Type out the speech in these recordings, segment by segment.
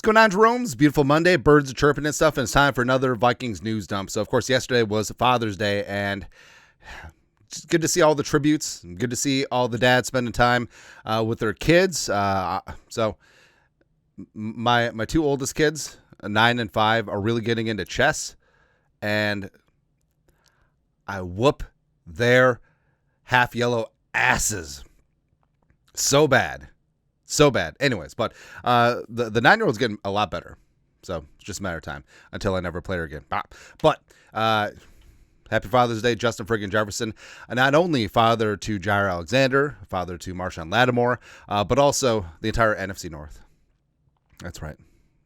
going on, Jerome? It's a beautiful Monday. Birds are chirping and stuff, and it's time for another Vikings news dump. So, of course, yesterday was Father's Day, and it's good to see all the tributes. Good to see all the dads spending time with their kids. So, my two oldest kids, 9 and 5, are really getting into chess, and I whoop their half yellow asses so bad. So bad. Anyways, but the 9-year-old's getting a lot better. So it's just a matter of time until I never play her again. But happy Father's Day, Justin friggin' Jefferson. Not only father to Jair Alexander, father to Marshawn Lattimore, but also the entire NFC North. That's right.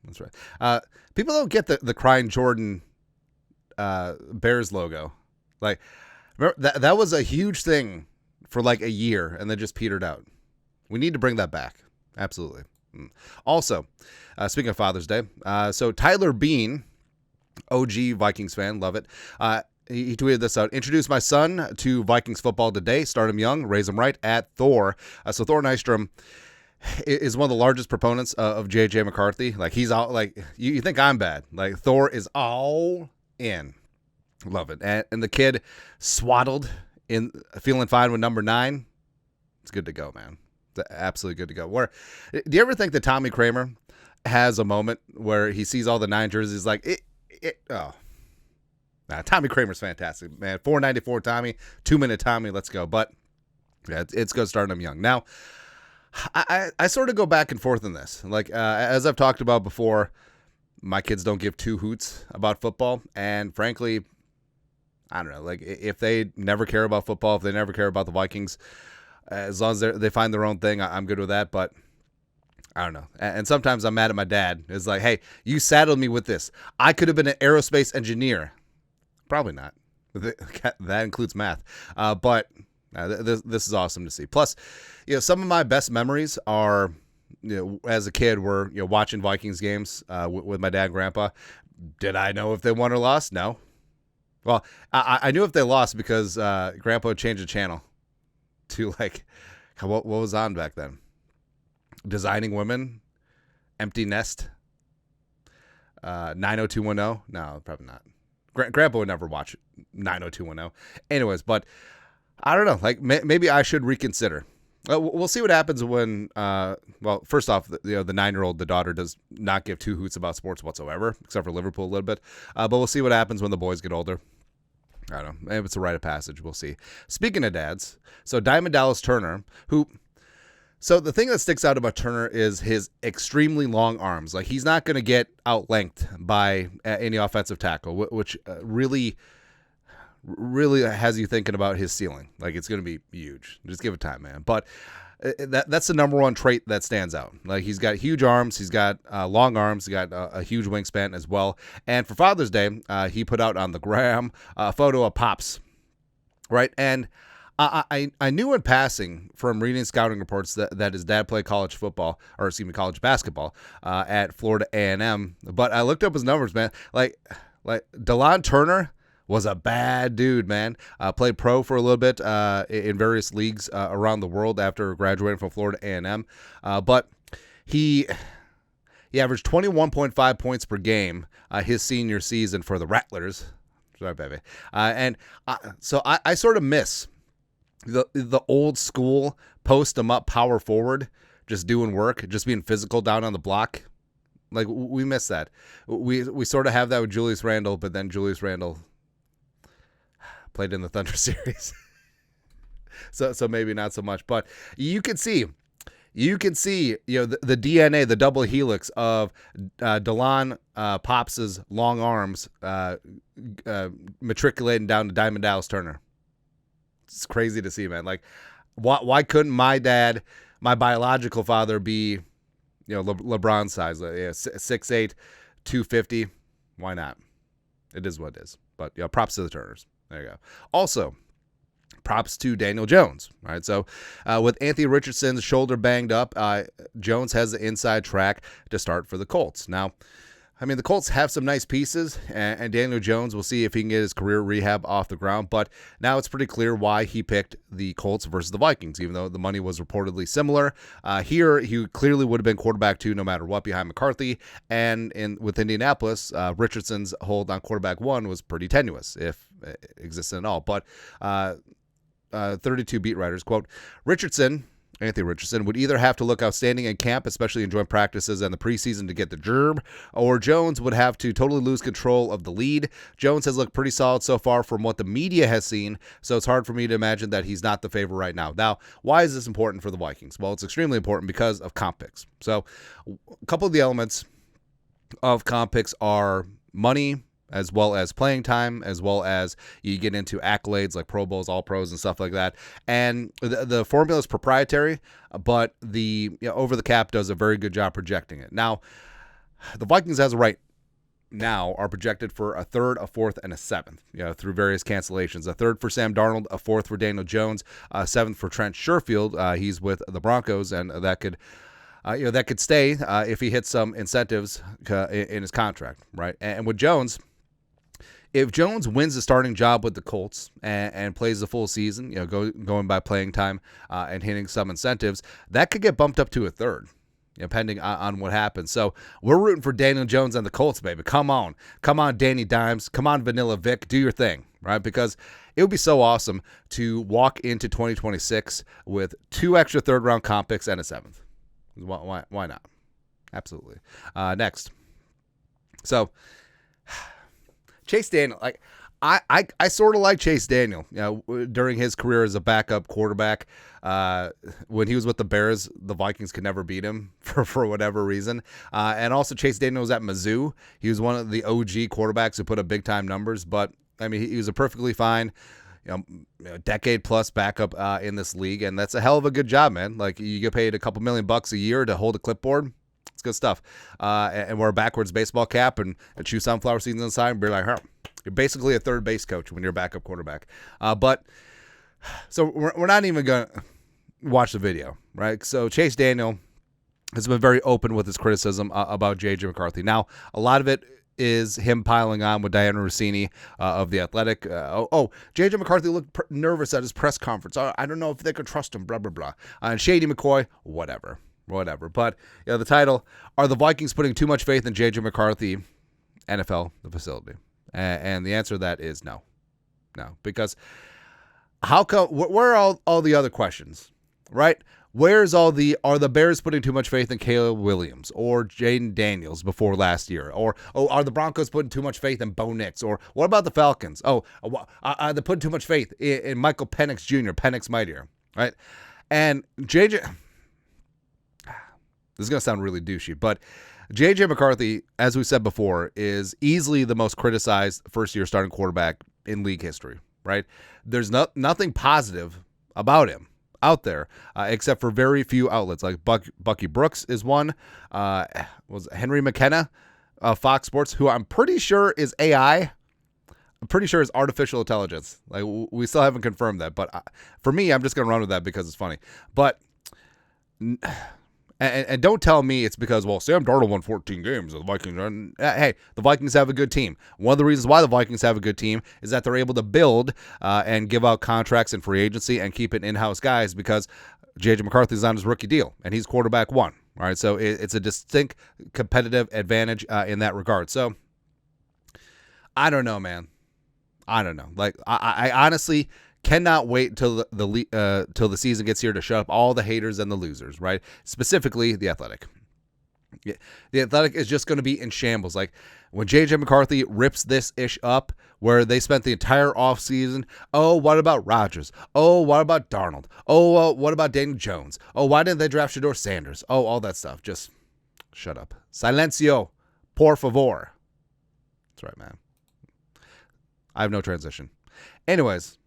That's right. People don't get the Crying Jordan Bears logo. Like, remember, that was a huge thing for like a year and then just petered out. We need to bring that back. Absolutely. Also, speaking of Father's Day, so Tyler Bean, OG Vikings fan, love it. He tweeted this out. Introduced my son to Vikings football today. Start him young, raise him right at Thor. So Thor Nystrom is one of the largest proponents of JJ McCarthy. Like, he's all like, you think I'm bad. Like, Thor is all in. Love it. And the kid swaddled in, feeling fine with number 9. It's good to go, man. Absolutely good to go. Where do you ever think that Tommy Kramer has a moment where he sees all the 9 jerseys like Tommy Kramer's fantastic, man. 494 Tommy, 2-minute Tommy, let's go. But yeah, it's good starting him young. Now, I sort of go back and forth in this. Like, as I've talked about before, my kids don't give 2 hoots about football, and frankly, I don't know. Like, if they never care about football, if they never care about the Vikings, as long as they find their own thing, I'm good with that. But I don't know. And sometimes I'm mad at my dad. It's like, hey, you saddled me with this. I could have been an aerospace engineer. Probably not. That includes math. But this is awesome to see. Plus, some of my best memories are, as a kid, were watching Vikings games with my dad and grandpa. Did I know if they won or lost? No. Well, I knew if they lost because grandpa changed the channel to, like, what was on back then? Designing Women, Empty Nest, 90210. No, probably not. Grandpa would never watch 90210. Anyways, but I don't know. Like, maybe I should reconsider. We'll see what happens when, first off, the 9-year-old, the daughter, does not give 2 hoots about sports whatsoever, except for Liverpool a little bit. But we'll see what happens when the boys get older. I don't know. Maybe it's a rite of passage. We'll see. Speaking of dads, so Diamond Dallas Turner, so the thing that sticks out about Turner is his extremely long arms. Like, he's not going to get outlengthed by any offensive tackle, which really has you thinking about his ceiling. Like, it's going to be huge. Just give it time, man. But that's the number one trait that stands out. Like, he's got huge arms. He's got long arms. He's got a huge wingspan as well. And for Father's Day, he put out on the gram a photo of Pops, right? And I knew in passing from reading scouting reports that his dad played college basketball at Florida A&M. But I looked up his numbers, man. Like DeLon Turner was a bad dude, man. Played pro for a little bit in various leagues around the world after graduating from Florida A&M. But he averaged 21.5 points per game his senior season for the Rattlers. Sorry, baby. So I sort of miss the old school post 'em up power forward, just doing work, just being physical down on the block. Like, we miss that. We sort of have that with Julius Randle, but then Julius Randle played in the Thunder series. so maybe not so much, but you can see the DNA, the double helix of DeLon Pops's long arms matriculating down to Diamond Dallas Turner. It's crazy to see, man. Like, why couldn't my dad, my biological father, be LeBron size, 6'8", 250? Why not? It is what it is. But props to the Turners. There you go. Also, props to Daniel Jones. All right, so with Anthony Richardson's shoulder banged up, Jones has the inside track to start for the Colts. Now, I mean, the Colts have some nice pieces, and Daniel Jones, we'll see if he can get his career rehab off the ground. But now it's pretty clear why he picked the Colts versus the Vikings, even though the money was reportedly similar. Here, he clearly would have been quarterback two no matter what behind McCarthy. And with Indianapolis, Richardson's hold on quarterback one was pretty tenuous, if it existed at all. But 32 beat writers, quote, Anthony Richardson would either have to look outstanding in camp, especially in joint practices and the preseason to get the germ, or Jones would have to totally lose control of the lead. Jones has looked pretty solid so far from what the media has seen, so it's hard for me to imagine that he's not the favorite right now. Now, why is this important for the Vikings? Well, it's extremely important because of comp picks. So a couple of the elements of comp picks are money, as well as playing time, as well as you get into accolades like Pro Bowls, All Pros, and stuff like that. And the formula is proprietary, but the over the cap does a very good job projecting it. Now, the Vikings, as of right now, are projected for a third, a fourth, and a seventh, through various cancellations. A third for Sam Darnold, a fourth for Daniel Jones, a seventh for Trent Sherfield. He's with the Broncos, and that could stay if he hits some incentives in his contract, right? And with Jones, if Jones wins the starting job with the Colts and plays the full season, going by playing time and hitting some incentives, that could get bumped up to a third, depending on what happens. So we're rooting for Daniel Jones and the Colts, baby. Come on, Danny Dimes. Come on, Vanilla Vic. Do your thing, right? Because it would be so awesome to walk into 2026 with 2 extra third-round comp picks and a 7th. Why not? Absolutely. Next. So Chase Daniel, I sort of like Chase Daniel, during his career as a backup quarterback. When he was with the Bears, the Vikings could never beat him for whatever reason. And also Chase Daniel was at Mizzou. He was one of the OG quarterbacks who put up big time numbers, but I mean, he was a perfectly fine, decade plus backup in this league. And that's a hell of a good job, man. Like, you get paid a couple $1 million a year to hold a clipboard. It's good stuff. And wear a backwards baseball cap and chew sunflower seeds on the side and be like, you're basically a third base coach when you're a backup quarterback. But so we're not even going to watch the video, right? So Chase Daniel has been very open with his criticism about J.J. McCarthy. Now, a lot of it is him piling on with Diana Rossini of The Athletic. J.J. McCarthy looked nervous at his press conference. I don't know if they could trust him, blah, blah, blah. And Shady McCoy, whatever. But the title, are the Vikings putting too much faith in J.J. McCarthy, NFL, the facility? And the answer to that is no. Because how come, where are all the other questions, right? Are the Bears putting too much faith in Caleb Williams or Jaden Daniels before last year? Or are the Broncos putting too much faith in Bo Nix? Or what about the Falcons? Are they putting too much faith in Michael Penix Jr., Penix Mightier, right? And J.J., this is going to sound really douchey, but J.J. McCarthy, as we said before, is easily the most criticized first-year starting quarterback in league history, right? There's nothing positive about him out there, except for very few outlets. Like Bucky Brooks is one. Was Henry McKenna of Fox Sports, who I'm pretty sure is AI. I'm pretty sure is artificial intelligence. Like, we still haven't confirmed that, but for me, I'm just going to run with that because it's funny. But And don't tell me it's because, Sam Darnold won 14 games. The Vikings, hey, the Vikings have a good team. One of the reasons why the Vikings have a good team is that they're able to build and give out contracts in free agency and keep it in-house guys, because J.J. McCarthy's on his rookie deal, and he's quarterback one. All right, so it's a distinct competitive advantage in that regard. So I don't know, man. I don't know. Like, I honestly cannot wait till the season gets here to shut up all the haters and the losers, right? Specifically, The Athletic. The Athletic is just going to be in shambles. Like, when J.J. McCarthy rips this ish up, where they spent the entire offseason, what about Rodgers? What about Darnold? What about Daniel Jones? Why didn't they draft Shedeur Sanders? All that stuff. Just shut up. Silencio, por favor. That's right, man. I have no transition. Anyways,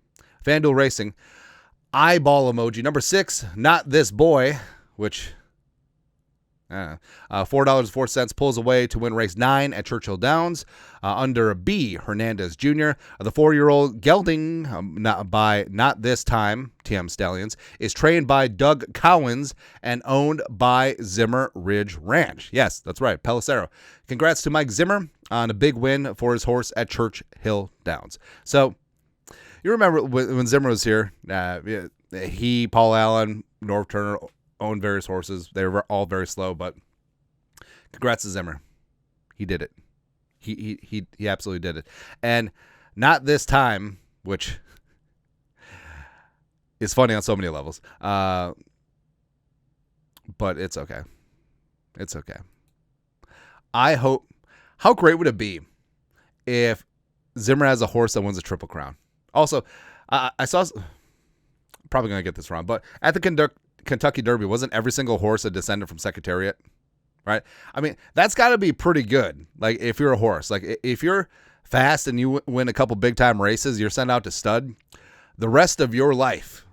FanDuel Racing, eyeball emoji. Number 6, not this boy, which $4.04 pulls away to win race 9 at Churchill Downs under B. Hernandez Jr. The 4-year-old gelding, not this time, TM Stallions, is trained by Doug Cowens and owned by Zimmer Ridge Ranch. Yes, that's right, Pellicero. Congrats to Mike Zimmer on a big win for his horse at Churchill Downs. So, you remember when Zimmer was here, he, Paul Allen, Norv Turner owned various horses. They were all very slow, but congrats to Zimmer. He did it. He absolutely did it. And not this time, which is funny on so many levels. But it's okay. It's okay. I hope. How great would it be if Zimmer has a horse that wins a Triple Crown? Also, I saw. Probably gonna get this wrong, but at the Kentucky Derby, wasn't every single horse a descendant from Secretariat? Right? I mean, that's got to be pretty good. Like, if you're a horse, like if you're fast and you win a couple big time races, you're sent out to stud. The rest of your life,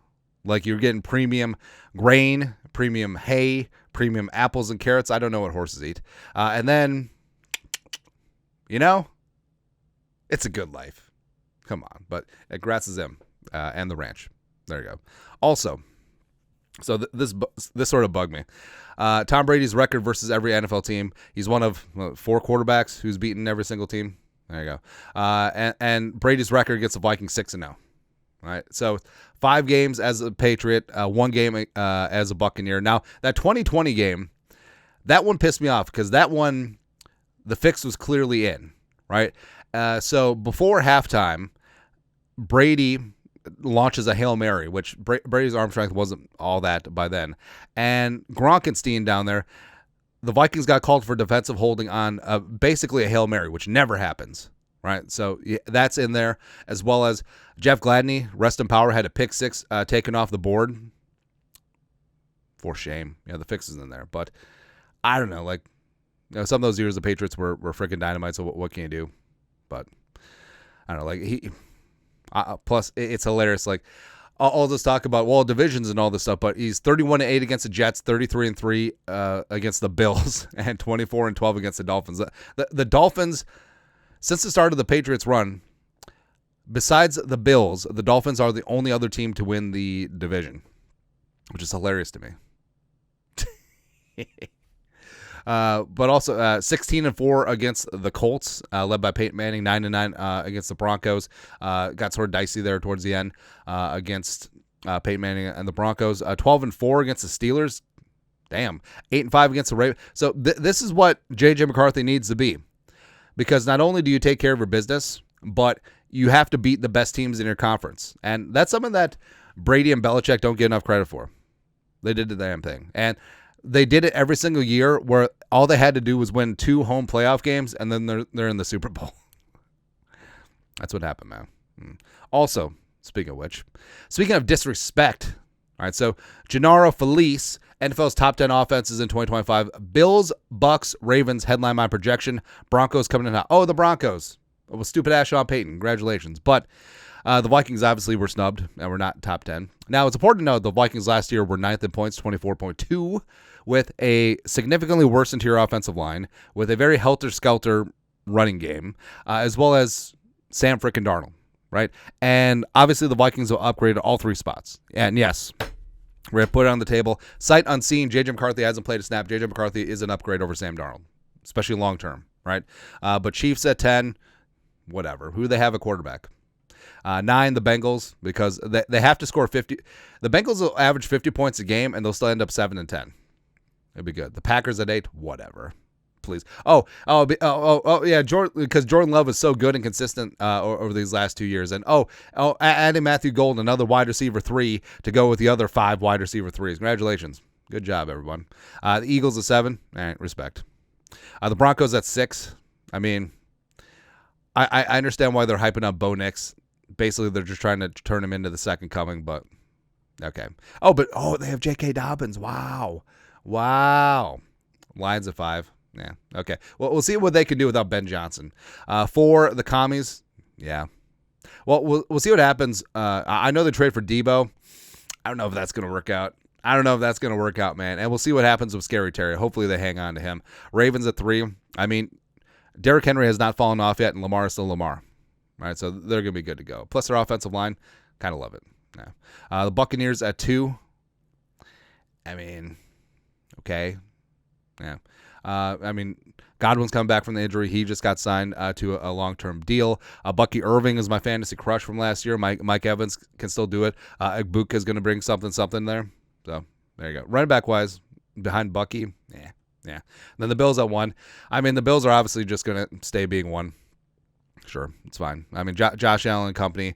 like, you're getting premium grain, premium hay, premium apples and carrots. I don't know what horses eat. And then, it's a good life. Come on. But congrats to them and the ranch. There you go. Also, so this sort of bugged me. Tom Brady's record versus every NFL team. He's one of 4 quarterbacks who's beaten every single team. There you go. And Brady's record against the Vikings 6-0. All right. So 5 games as a Patriot, 1 game as a Buccaneer. Now, that 2020 game, that one pissed me off because that one, the fix was clearly in. Right. So before halftime, Brady launches a Hail Mary, which Brady's arm strength wasn't all that by then. And Gronkenstein down there, the Vikings got called for defensive holding on basically a Hail Mary, which never happens, right? So that's in there, as well as Jeff Gladney, rest in power, had a pick 6 taken off the board. For shame. The fix is in there. But I don't know, like, some of those years the Patriots were freaking dynamite, so what can you do? But I don't know, like, plus, it's hilarious. Like, all this talk about divisions and all this stuff, but he's 31-8 against the Jets, 33-3 against the Bills, and 24-12 against the Dolphins. The Dolphins, since the start of the Patriots run, besides the Bills, the Dolphins are the only other team to win the division, which is hilarious to me. But also 16-4 against the Colts, led by Peyton Manning, 9-9 against the Broncos. Got sort of dicey there towards the end against Peyton Manning and the Broncos. 12-4 against the Steelers. Damn. 8-5 against the Ravens. So this is what J.J. McCarthy needs to be, because not only do you take care of your business, but you have to beat the best teams in your conference, and that's something that Brady and Belichick don't get enough credit for. They did the damn thing, and they did it every single year, where all they had to do was win 2 home playoff games, and then they're in the Super Bowl. That's what happened, man. Also, speaking of disrespect, all right, so Gennaro Felice, NFL's top 10 offenses in 2025. Bills, Bucks, Ravens, headline my projection. Broncos coming in hot. Oh, the Broncos. Oh, stupid ass Sean Payton. Congratulations. But the Vikings obviously were snubbed and were not top 10. Now, it's important to note the Vikings last year were 9th in points, 24.2, with a significantly worse interior offensive line, with a very helter-skelter running game, as well as Sam frickin' Darnold, right? And obviously the Vikings will upgrade all 3 spots. And yes, we're going to put it on the table. Sight unseen, J.J. McCarthy hasn't played a snap. J.J. McCarthy is an upgrade over Sam Darnold, especially long-term, right? But Chiefs at 10, whatever. Who do they have at quarterback? 9, the Bengals, because they have to score 50. The Bengals will average 50 points a game, and they'll still end up 7-10. It'd be good. The Packers at 8, whatever. Please. Yeah, because Jordan Love is so good and consistent over these last 2 years. And adding Matthew Golden, another wide receiver 3 to go with the other 5 wide receiver 3s. Congratulations. Good job, everyone. The Eagles at 7. All right, respect. The Broncos at 6. I mean, I understand why they're hyping up Bo Nix. Basically, they're just trying to turn him into the second coming, but okay. They have J.K. Dobbins. Wow. Lions at 5. Yeah, okay. Well, we'll see what they can do without Ben Johnson. For the Commies, yeah. Well, we'll see what happens. I know they trade for Debo. I don't know if that's going to work out. I don't know if that's going to work out, man. And we'll see what happens with Scary Terry. Hopefully they hang on to him. Ravens at 3. I mean, Derrick Henry has not fallen off yet, and Lamar is still Lamar. All right, so they're going to be good to go. Plus their offensive line, kind of love it. Yeah. The Buccaneers at 2. I mean, okay. Yeah. I mean, Godwin's coming back from the injury. He just got signed to a long-term deal. Bucky Irving is my fantasy crush from last year. Mike Evans can still do it. Egbuka is going to bring something there. So there you go. Running back-wise, behind Bucky, yeah. And then the Bills at 1. I mean, the Bills are obviously just going to stay being 1. Sure, it's fine. I mean, Josh Allen and company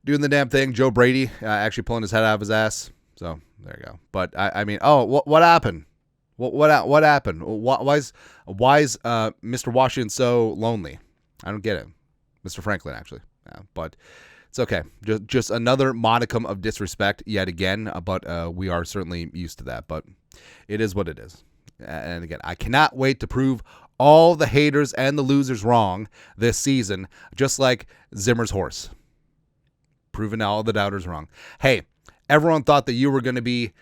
doing the damn thing. Joe Brady actually pulling his head out of his ass. So there you go. But I mean, what happened? What happened? Why is Mr. Washington so lonely? I don't get it. Mr. Franklin, actually. Yeah, but it's okay. Just another modicum of disrespect yet again. But we are certainly used to that. But it is what it is. And again, I cannot wait to prove all the haters and the losers wrong this season, just like Zimmer's horse. Proving all the doubters wrong. Hey, everyone thought that you were going to be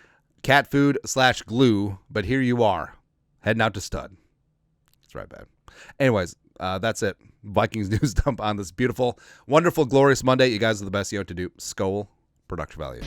cat food / glue, but here you are, heading out to stud. That's right, bad. Anyways, that's it. Vikings news dump on this beautiful, wonderful, glorious Monday. You guys are the best. You know what to do. Skol, production value.